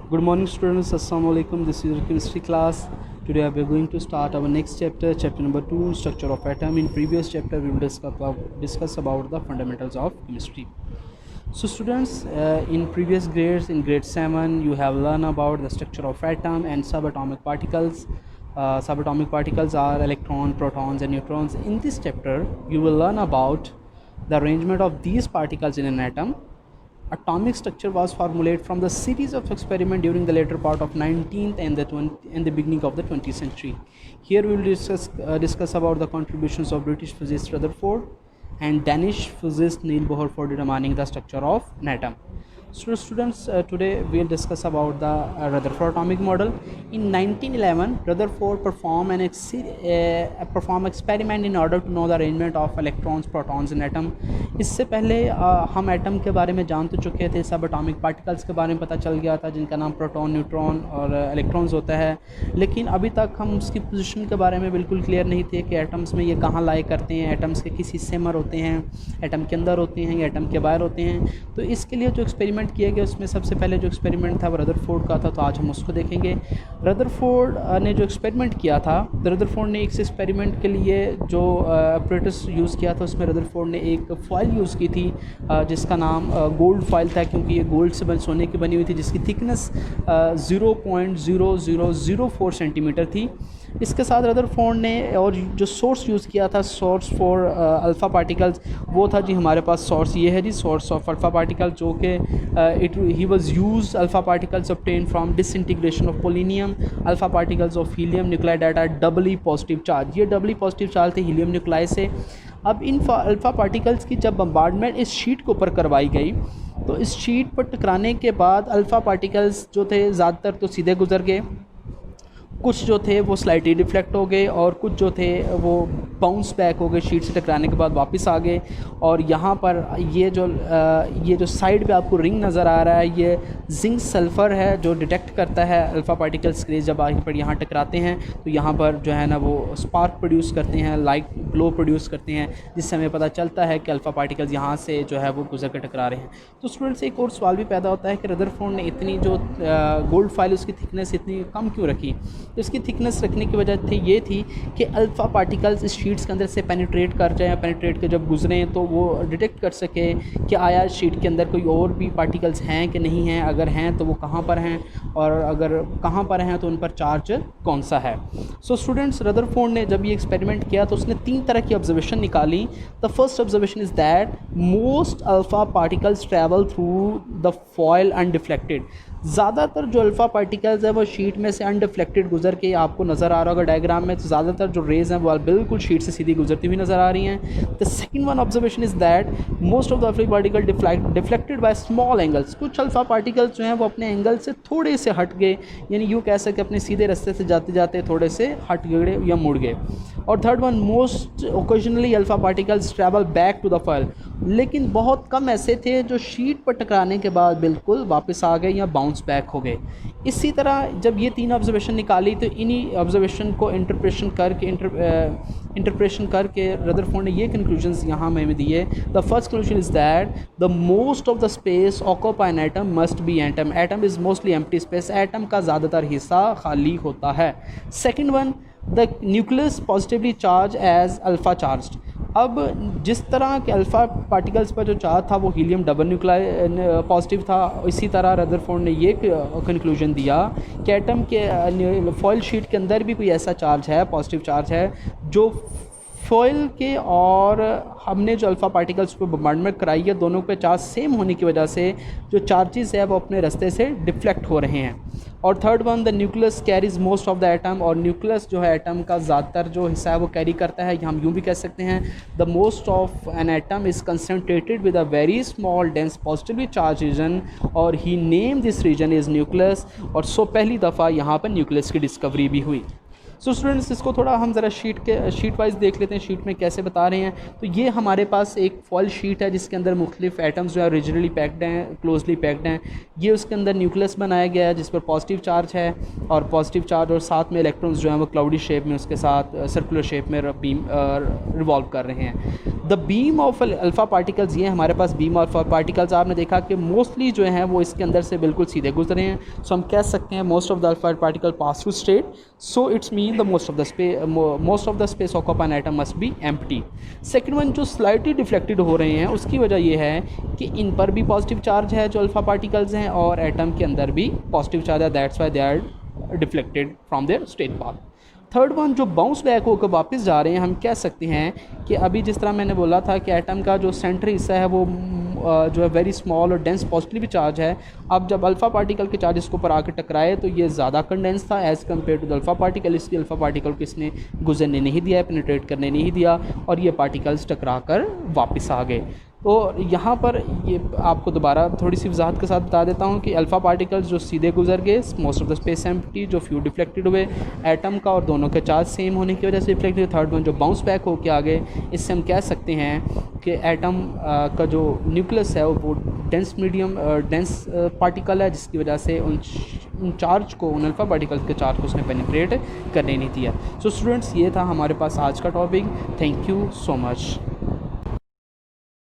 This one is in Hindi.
Good morning students, Assalamu alaikum. This is your chemistry class. Today we are going to start our next chapter, chapter number 2, structure of atom. In previous chapter we will discuss about the fundamentals of chemistry. So students, in previous grades, in grade 7 you have learned about the structure of atom and subatomic particles. Subatomic particles are electron, protons and neutrons. In this chapter you will learn about the arrangement of these particles in an atom. Atomic structure was formulated from the series of experiments during the later part of 19th and the beginning of the 20th century. Here we will discuss about the contributions of British physicist Rutherford and Danish physicist Niels Bohr for determining the structure of an atom. So students, today we will discuss about the Rutherford atomic model. In 1911, Rutherford performed experiment in order to know the arrangement of electrons, protons in atom. इससे पहले हम एटम के बारे में जान तो चुके थे, सब एटॉमिक पार्टिकल्स के बारे में पता चल गया था जिनका नाम प्रोटॉन, न्यूट्रॉन और इलेक्ट्रॉन्स होता है, लेकिन अभी तक हम उसकी पोजीशन के बारे में बिल्कुल क्लियर नहीं थे कि एटम्स में ये कहाँ लाई करते हैं, एटम्स के किस हिस्से में होते हैं, एटम के अंदर होते हैं या एटम के बाहर होते हैं. तो इसके लिए जो एक्सपेरिमेंट किया गया उसमें सबसे पहले जो एक्सपेरिमेंट था वो रदरफोर्ड का था, तो आज हम उसको देखेंगे. रदरफोर्ड ने जो एक्सपेरिमेंट किया था, रदरफोर्ड ने इस एक्सपेरिमेंट के लिए जो अपरेटस यूज़ किया था उसमें रदरफोर्ड ने एक फॉइल यूज़ की थी जिसका नाम गोल्ड फॉइल था, क्योंकि ये गोल्ड से सोने की बनी हुई थी, जिसकी थिकनेस 0.0004 सेंटीमीटर थी. इसके साथ रदरफोर्ड ने और जो सोर्स यूज़ किया था, सोर्स फॉर अल्फ़ा पार्टिकल्स, वो था जी हमारे पास सोर्स ये है जी, सोर्स ऑफ अल्फ़ा पार्टिकल, जो कि he was use alpha particles obtain from disintegration of polonium, alpha particles of helium nuclei data doubly positive charge. ये डबली पॉजिटिव चार्ज थे हीलियम न्यूक्लाई से. अब इन अल्फ़ा पार्टिकल्स की जब बम्बार्डमेंट इस शीट के ऊपर करवाई गई तो इस शीट पर टकराने के बाद अल्फ़ा पार्टिकल्स जो थे ज़्यादातर तो सीधे गुजर गए, कुछ जो थे वो स्लाइटली डिफ्लेक्ट हो गए और कुछ जो थे वो बाउंस बैक हो गए, शीट से टकराने के बाद वापस आ गए. और यहाँ पर ये जो साइड पे आपको रिंग नज़र आ रहा है, ये जिंक सल्फ़र है जो डिटेक्ट करता है अल्फ़ा पार्टिकल्स के. जब आगे पर यहाँ टकराते हैं तो यहाँ पर जो है ना वो स्पार्क प्रोड्यूस करते हैं, लाइट ग्लो प्रोड्यूस करते हैं, जिससे हमें पता चलता है कि अल्फ़ा पार्टिकल्स यहाँ से जो है वो गुजर कर टकरा रहे हैं. तो स्टूडेंट्स एक और सवाल भी पैदा होता है कि रदरफोर्ड ने इतनी जो गोल्ड फाइल उसकी थिकनेस इतनी कम क्यों रखी. तो इसकी थिकनेस रखने की वजह ये थी कि अल्फ़ा पार्टिकल्स इस शीट्स के अंदर से पेनिट्रेट कर जाएँ, पेनिट्रेट के जब गुजरें तो वो डिटेक्ट कर सके कि आया शीट के अंदर कोई और भी पार्टिकल्स हैं कि नहीं हैं, अगर हैं तो वो कहाँ पर हैं, और अगर कहाँ पर हैं तो उन पर चार्ज कौन सा है. सो स्टूडेंट्स, रदरफोर्ड ने जब ये एक्सपेरिमेंट किया तो उसने 3 तरह की ऑब्जर्वेशन निकाली. The first observation is that most alpha particles travel through the foil undeflected. ज़्यादातर जो अल्फ़ा पार्टिकल्स है वो शीट में से अनडिफ्लेक्टेड गुजर के आपको नज़र आ रहा होगा डायग्राम में, तो ज़्यादातर जो रेज़ हैं वो बिल्कुल शीट से सीधी गुजरती हुई नज़र आ रही हैं. The second one observation is that most of the alpha particle deflected by small angles. कुछ अल्फ़ा पार्टिकल्स जो हैं वो अपने एंगल से थोड़े से हट गए, यानी यूँ कह सकते अपने सीधे रास्ते से जाते जाते थोड़े से हट गए या मुड़ गए. और third one, most occasionally alpha particles travel back to the foil. लेकिन बहुत कम ऐसे थे जो शीट पर टकराने के बाद बिल्कुल वापस आ गए या बाउंस बैक हो गए. इसी तरह जब ये 3 ऑब्जर्वेशन निकाली तो इन्हीं ऑब्जर्वेशन को इंटरप्रेशन करके रदरफोर्ड ने ये कंक्लूजन्स यहाँ में दिए. The first conclusion is that the most of the space occupy an atom must be atom. Atom is mostly empty space. Atom का ज़्यादातर हिस्सा खाली होता है. Second one, the nucleus positively charge as alpha charged. अब जिस तरह के अल्फ़ा पार्टिकल्स पर जो चार्ज था वो हीलियम डबल न्यूक्लाई पॉजिटिव था, इसी तरह रदरफोर्ड ने ये कंक्लूजन दिया कि एटम के फॉइल शीट के अंदर भी कोई ऐसा चार्ज है, पॉजिटिव चार्ज है, जो फॉइल के और हमने जो अल्फ़ा पार्टिकल्स पर बम्बार्डमेंट कराई है दोनों पे चार्ज सेम होने की वजह से जो चार्जेस है वो अपने रास्ते से डिफ्लेक्ट हो रहे हैं. और third one, the nucleus carries most of the atom. और न्यूक्लियस जो है एटम का ज़्यादातर जो हिस्सा है वो कैरी करता है, हम यूँ भी कह सकते हैं the most of an atom is concentrated with a very small dense positively charge region, और he name this region is nucleus. और सो पहली दफ़ा यहाँ पर न्यूक्लियस की डिस्कवरी भी हुई. सो स्टूडेंट्स इसको थोड़ा हम ज़रा शीट वाइज देख लेते हैं, शीट में कैसे बता रहे हैं। तो ये हमारे पास एक फॉइल शीट है जिसके अंदर मुख्तलिफ एटम्स जो है ओरिजिनली पैक्ड हैं, क्लोजली पैक्ड हैं। ये उसके अंदर न्यूक्लियस बनाया गया है जिस पर पॉजिटिव चार्ज है, और पॉजिटिव चार्ज और साथ में इलेक्ट्रॉन्स जो हैं वो क्लाउडी शेप में उसके साथ सर्कुलर शेप में बीम रिवॉल्व कर रहे हैं। The beam of alpha particles, ये हमारे पास बीम ऑफ पार्टिकल्स आपने देखा कि मोस्टली जो हैं वो इसके अंदर से बिल्कुल सीधे गुजरे हैं। सो हम कह सकते हैं most of the alpha particle pass through state, so it's mean the most of the space of an atom must B empty. Second one, जो स्लाइटली डिफ्लेक्टेड हो रहे हैं उसकी वजह ये है कि इन पर भी पॉजिटिव चार्ज है जो अल्फ़ा पार्टिकल्स हैं, और एटम के अंदर भी पॉजिटिव चार्ज है, that's why they are deflected from their straight path. Third one, जो बाउंस बैक होकर वापस जा रहे हैं, हम कह सकते हैं कि अभी जिस तरह मैंने बोला था कि एटम का जो सेंटर हिस्सा है वो जो है वेरी स्मॉल और डेंस पॉजिटिवली चार्ज है। अब जब अल्फ़ा पार्टिकल के चार्ज इसके ऊपर आकर टकराए तो ये ज़्यादा कंडेंस था as compare to the alpha particle, इसलिए अल्फ़ा पार्टिकल को इसने गुजरने नहीं दिया, पेनिट्रेट करने नहीं दिया, और ये पार्टिकल्स टकरा कर वापस आ गए। तो यहाँ पर ये आपको दोबारा थोड़ी सी वजाहत के साथ बता देता हूँ कि अल्फ़ा पार्टिकल्स जो सीधे गुजर गए, most of the space empty, जो फ्यू डिफ्लेक्टेड हुए एटम का और दोनों के चार्ज सेम होने की वजह से डिफ्लेक्ट हुए। थर्ड वन, जो बाउंस बैक होके आ गए, इससे हम कह सकते हैं कि एटम का जो न्यूक्लियस है वो डेंस पार्टिकल है, जिसकी वजह से उन चार्ज को, उन अल्फ़ा पार्टिकल्स के चार्ज को उसने पेनिट्रेट करने नहीं दिया। सो स्टूडेंट्स, ये था हमारे पास आज का topic. Thank you so much.